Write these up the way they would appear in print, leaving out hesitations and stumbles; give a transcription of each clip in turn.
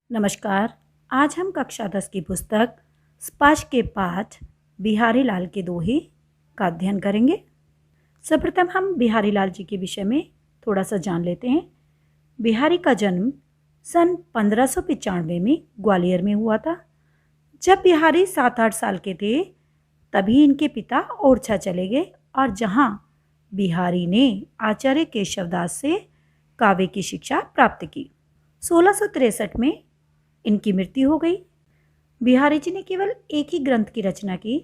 नमस्कार। आज हम कक्षा 10 की पुस्तक स्पर्श के पाठ बिहारी लाल के दोहे का अध्ययन करेंगे। सर्वप्रथम हम बिहारी लाल जी के विषय में थोड़ा सा जान लेते हैं। बिहारी का जन्म सन 1595 में ग्वालियर में हुआ था। जब बिहारी 7-8 साल के थे तभी इनके पिता ओरछा चले गए और जहाँ बिहारी ने आचार्य केशवदास से काव्य की शिक्षा प्राप्त की। 1663 में इनकी मृत्यु हो गई। बिहारी जी ने केवल एक ही ग्रंथ की रचना की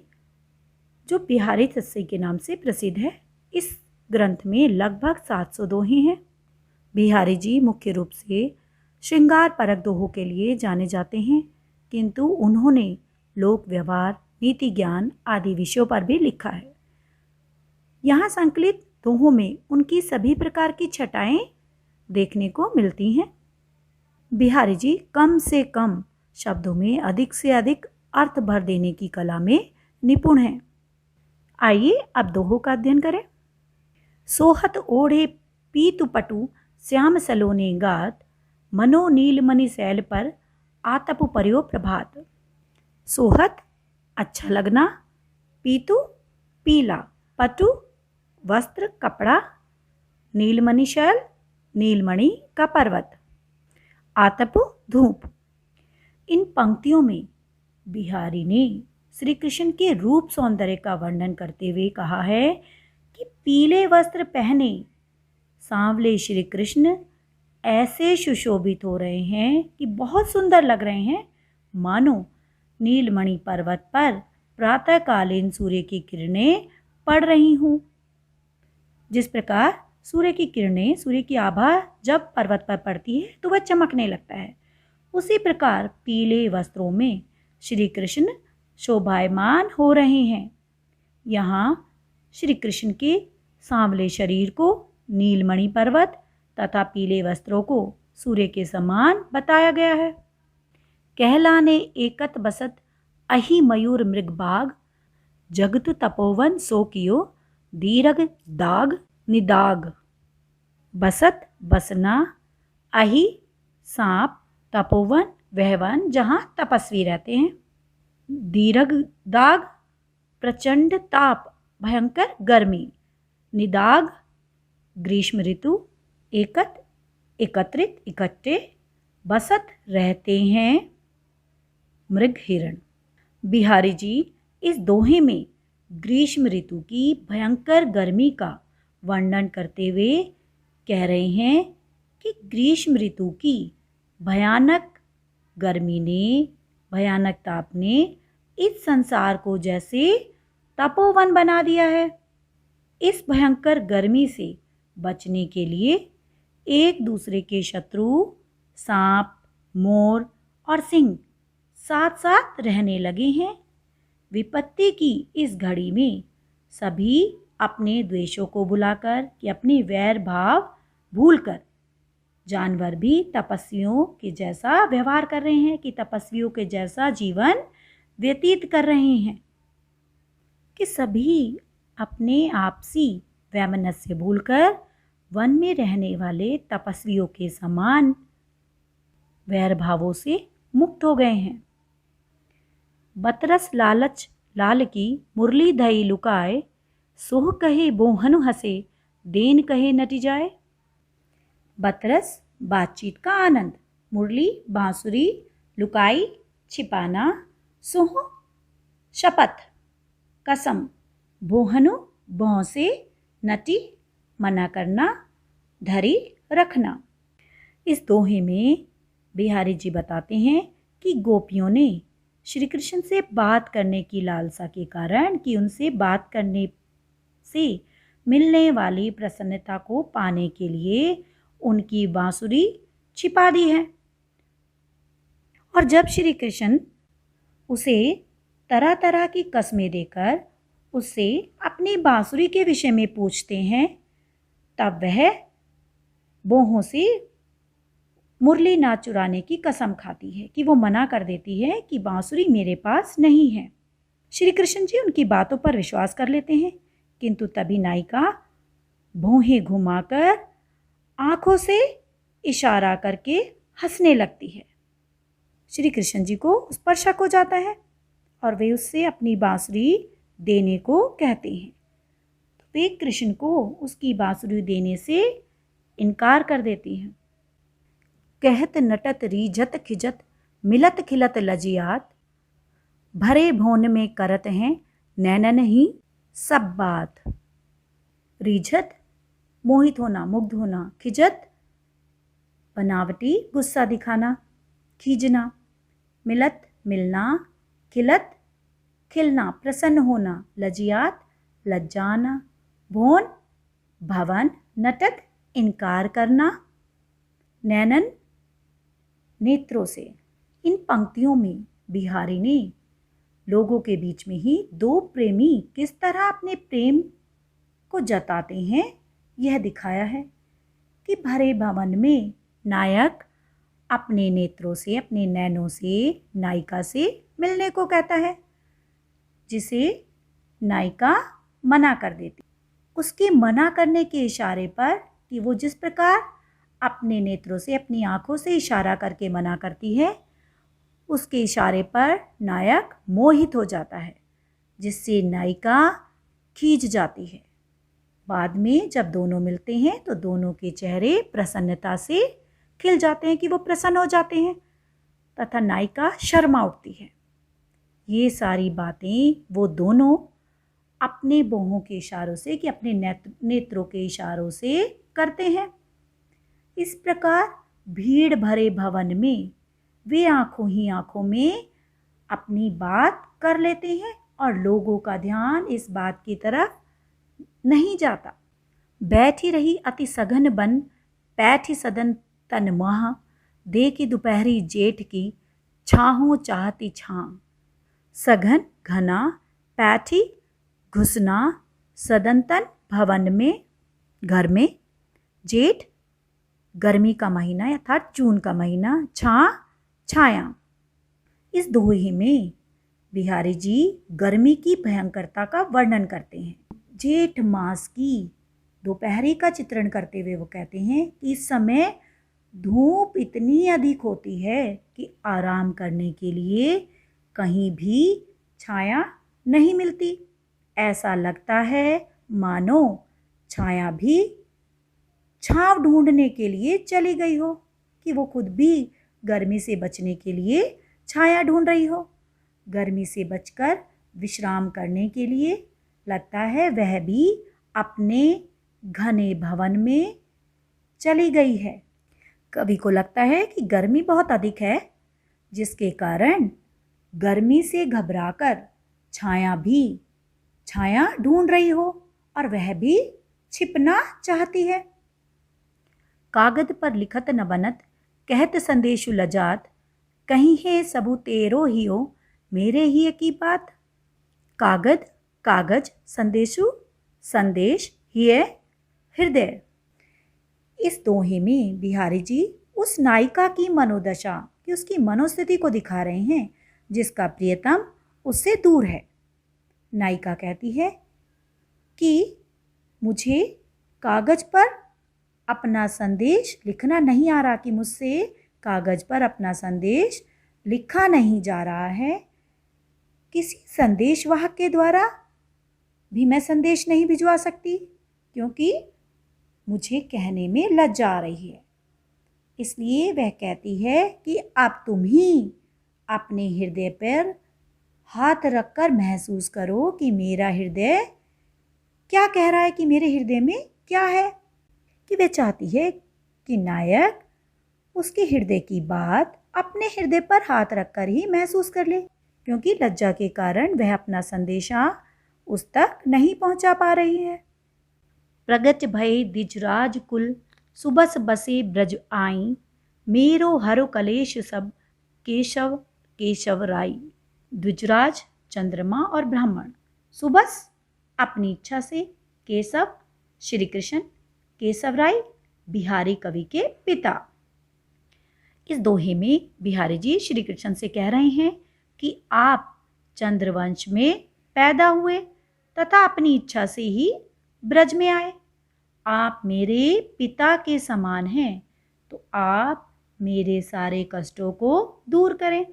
जो बिहारी तस्सई के नाम से प्रसिद्ध है। इस ग्रंथ में लगभग 700 दोहे हैं। बिहारी जी मुख्य रूप से श्रृंगार परक दोहों के लिए जाने जाते हैं, किंतु उन्होंने लोक व्यवहार, नीति ज्ञान आदि विषयों पर भी लिखा है। यहाँ संकलित दोहों में उनकी सभी प्रकार की छटाएं देखने को मिलती हैं। बिहारी जी कम से कम शब्दों में अधिक से अधिक अर्थ भर देने की कला में निपुण हैं। आइए अब दोहों का अध्ययन करें। सोहत ओढ़े पीतु पटु श्याम सलोने गात, मनो नीलमणि शैल पर आतप पर्यो प्रभात। सोहत अच्छा लगना, पीतु पीला, पटु वस्त्र कपड़ा, नीलमणि शैल नीलमणि का पर्वत, आतप धूप। इन पंक्तियों में बिहारी ने श्री कृष्ण के रूप सौंदर्य का वर्णन करते हुए कहा है कि पीले वस्त्र पहने सांवले श्री कृष्ण ऐसे सुशोभित हो रहे हैं कि बहुत सुंदर लग रहे हैं, मानो नीलमणि पर्वत पर प्रातःकालीन सूर्य की किरणें पड़ रही हों। जिस प्रकार सूर्य की किरणें, सूर्य की आभा जब पर्वत पर पड़ती है तो वह चमकने लगता है, उसी प्रकार पीले वस्त्रों में श्री कृष्ण शोभायमान हो रहे हैं। यहाँ श्री कृष्ण के सांवले शरीर को नीलमणि पर्वत तथा पीले वस्त्रों को सूर्य के समान बताया गया है। कहलाने एकत बसत अहि मयूर मृगबाग, जगत तपोवन सो कियो दीरघ दाग निदाग। बसत बसना, अहि सांप, तपोवन वह वन जहाँ तपस्वी रहते हैं, दीर्घ दाग प्रचंड ताप भयंकर गर्मी, निदाग ग्रीष्म ऋतु, एकत एकत्रित इकट्ठे, बसत रहते हैं मृग हिरण। बिहारी जी इस दोहे में ग्रीष्म ऋतु की भयंकर गर्मी का वर्णन करते हुए कह रहे हैं कि ग्रीष्म ऋतु की भयानक गर्मी ने, भयानक ताप ने इस संसार को जैसे तपोवन बना दिया है। इस भयंकर गर्मी से बचने के लिए एक दूसरे के शत्रु सांप, मोर और सिंह साथ साथ रहने लगे हैं। विपत्ति की इस घड़ी में सभी अपने द्वेषों को भुलाकर कि अपनी वैर भाव भूलकर जानवर भी तपस्वियों के जैसा व्यवहार कर रहे हैं, कि तपस्वियों के जैसा जीवन व्यतीत कर रहे हैं, कि सभी अपने आपसी वैमनस्य भूलकर वन में रहने वाले तपस्वियों के समान वैर भावों से मुक्त हो गए हैं। बतरस लालच लाल की मुरली धई लुकाए, सोह कहे बोहनु हसे देन कहे नटी जाए। बतरस बातचीत का आनंद, मुरली बांसुरी, लुकाई छिपाना, सोह शपथ कसम, बोहनु भौं से, नटी मना करना, धरी रखना। इस दोहे में बिहारी जी बताते हैं कि गोपियों ने श्री कृष्ण से बात करने की लालसा के कारण, कि उनसे बात करने से मिलने वाली प्रसन्नता को पाने के लिए उनकी बांसुरी छिपा दी है। और जब श्री कृष्ण उसे तरह तरह की कस्में देकर उससे अपनी बांसुरी के विषय में पूछते हैं, तब वह बोहों से मुरली ना चुराने की कसम खाती है, कि वो मना कर देती है कि बांसुरी मेरे पास नहीं है। श्री कृष्ण जी उनकी बातों पर विश्वास कर लेते हैं, किंतु तभी नायिका भौहें घुमाकर आंखों से इशारा करके हंसने लगती है। श्री कृष्ण जी को उस पर शक हो जाता है और वे उससे अपनी बांसुरी देने को कहते हैं। तो वे कृष्ण को उसकी बांसुरी देने से इनकार कर देती हैं। कहत नटत रीझत खिजत मिलत खिलत लजियात, भरे भोन में करत हैं नैनन ही सब बात। रीझत मोहित होना, मुग्ध होना, खिजत बनावटी गुस्सा दिखाना, खींचना, मिलत मिलना, खिलत खिलना, प्रसन्न होना, लजियात लज्जाना, भोन भवन, नटत इनकार करना, नैनन नेत्रों से। इन पंक्तियों में बिहारी ने लोगों के बीच में ही दो प्रेमी किस तरह अपने प्रेम को जताते हैं यह दिखाया है कि भरे भवन में नायक अपने नेत्रों से, अपने नैनों से नायिका से मिलने को कहता है, जिसे नायिका मना कर देती। उसके मना करने के इशारे पर कि वो जिस प्रकार अपने नेत्रों से, अपनी आंखों से इशारा करके मना करती है, उसके इशारे पर नायक मोहित हो जाता है, जिससे नायिका खींच जाती है। बाद में जब दोनों मिलते हैं तो दोनों के चेहरे प्रसन्नता से खिल जाते हैं कि वो प्रसन्न हो जाते हैं तथा नायिका शर्मा उठती है। ये सारी बातें वो दोनों अपने बाहों के इशारों से कि अपने नेत्रों के इशारों से करते हैं। इस प्रकार भीड़ भरे भवन में वे आंखों ही आंखों में अपनी बात कर लेते हैं और लोगों का ध्यान इस बात की तरफ नहीं जाता। बैठी रही अति सघन बन, पैठी सदन तन महा, दे की दोपहरी जेठ की छाहों चाहती छां। सघन घना, पैठी घुसना, सदन तन भवन में घर में, जेठ गर्मी का महीना अर्थात जून का महीना, छां छाया। इस दोहे में बिहारी जी गर्मी की भयंकरता का वर्णन करते हैं। जेठ मास की दोपहरी का चित्रण करते हुए वो कहते हैं कि इस समय धूप इतनी अधिक होती है कि आराम करने के लिए कहीं भी छाया नहीं मिलती। ऐसा लगता है मानो छाया भी छांव ढूंढने के लिए चली गई हो, कि वो खुद भी गर्मी से बचने के लिए छाया ढूंढ रही हो। गर्मी से बचकर विश्राम करने के लिए लगता है वह भी अपने घने भवन में चली गई है। कवि को लगता है कि गर्मी बहुत अधिक है, जिसके कारण गर्मी से घबराकर छाया ढूंढ रही हो और वह भी छिपना चाहती है। कागद पर लिखत न बनत, कहत संदेशु लजात, कहीं है सबू तेरो हियो, मेरे ही की बात। कागद कागज, संदेशु संदेश, हिय हृदय। इस दोहे में बिहारी जी उस नायिका की मनोदशा कि उसकी मनोस्थिति को दिखा रहे हैं जिसका प्रियतम उससे दूर है। नायिका कहती है कि मुझे कागज पर अपना संदेश लिखना नहीं आ रहा, कि मुझसे कागज पर अपना संदेश लिखा नहीं जा रहा है। किसी संदेशवाहक के द्वारा भी मैं संदेश नहीं भिजवा सकती, क्योंकि मुझे कहने में लज्जा आ रही है। इसलिए वह कहती है कि अब तुम ही अपने हृदय पर हाथ रखकर महसूस करो कि मेरा हृदय क्या कह रहा है, कि मेरे हृदय में क्या है। कि वह चाहती है कि नायक उसके हृदय की बात अपने हृदय पर हाथ रखकर ही महसूस कर ले, क्योंकि लज्जा के कारण वह अपना संदेशा उस तक नहीं पहुंचा पा रही है। प्रगट भय दिजराज कुल, सुबस बसे ब्रज आई, मेरो हरो कलेश सब, केशव केशव राई। द्विजराज चंद्रमा और ब्राह्मण, सुबस अपनी इच्छा से, केशव श्री कृष्ण, केशव राय बिहारी कवि के पिता। इस दोहे में बिहारी जी श्री कृष्ण से कह रहे हैं कि आप चंद्रवंश में पैदा हुए तथा अपनी इच्छा से ही ब्रज में आए। आप मेरे पिता के समान हैं, तो आप मेरे सारे कष्टों को दूर करें।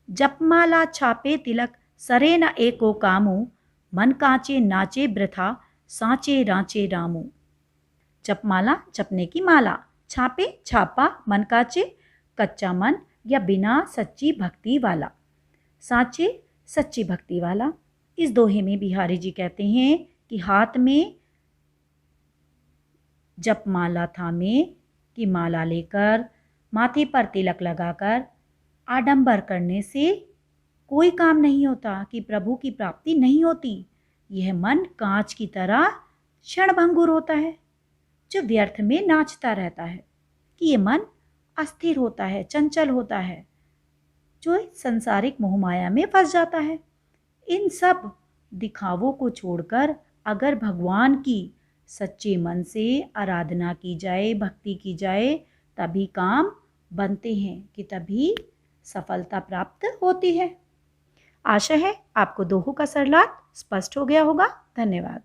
जपमाला छापे तिलक सरे न एको कामू, मन कांचे नाचे वृथा सांचे रांचे रामू। जपमाला जपने की माला, छापे छापा, मन काचे कच्चा मन या बिना सच्ची भक्ति वाला, सांचे सच्ची भक्ति वाला। इस दोहे में बिहारी जी कहते हैं कि हाथ में जपमाला थामे की माला लेकर माथे पर तिलक लगाकर आडंबर करने से कोई काम नहीं होता, कि प्रभु की प्राप्ति नहीं होती। यह मन कांच की तरह क्षणभंगुर होता है, जो व्यर्थ में नाचता रहता है, कि ये मन अस्थिर होता है, चंचल होता है, जो संसारिक मोहमाया में फंस जाता है। इन सब दिखावों को छोड़कर अगर भगवान की सच्चे मन से आराधना की जाए, भक्ति की जाए, तभी काम बनते हैं, कि तभी सफलता प्राप्त होती है। आशा है आपको दोहों का सरलार्थ स्पष्ट हो गया होगा। धन्यवाद।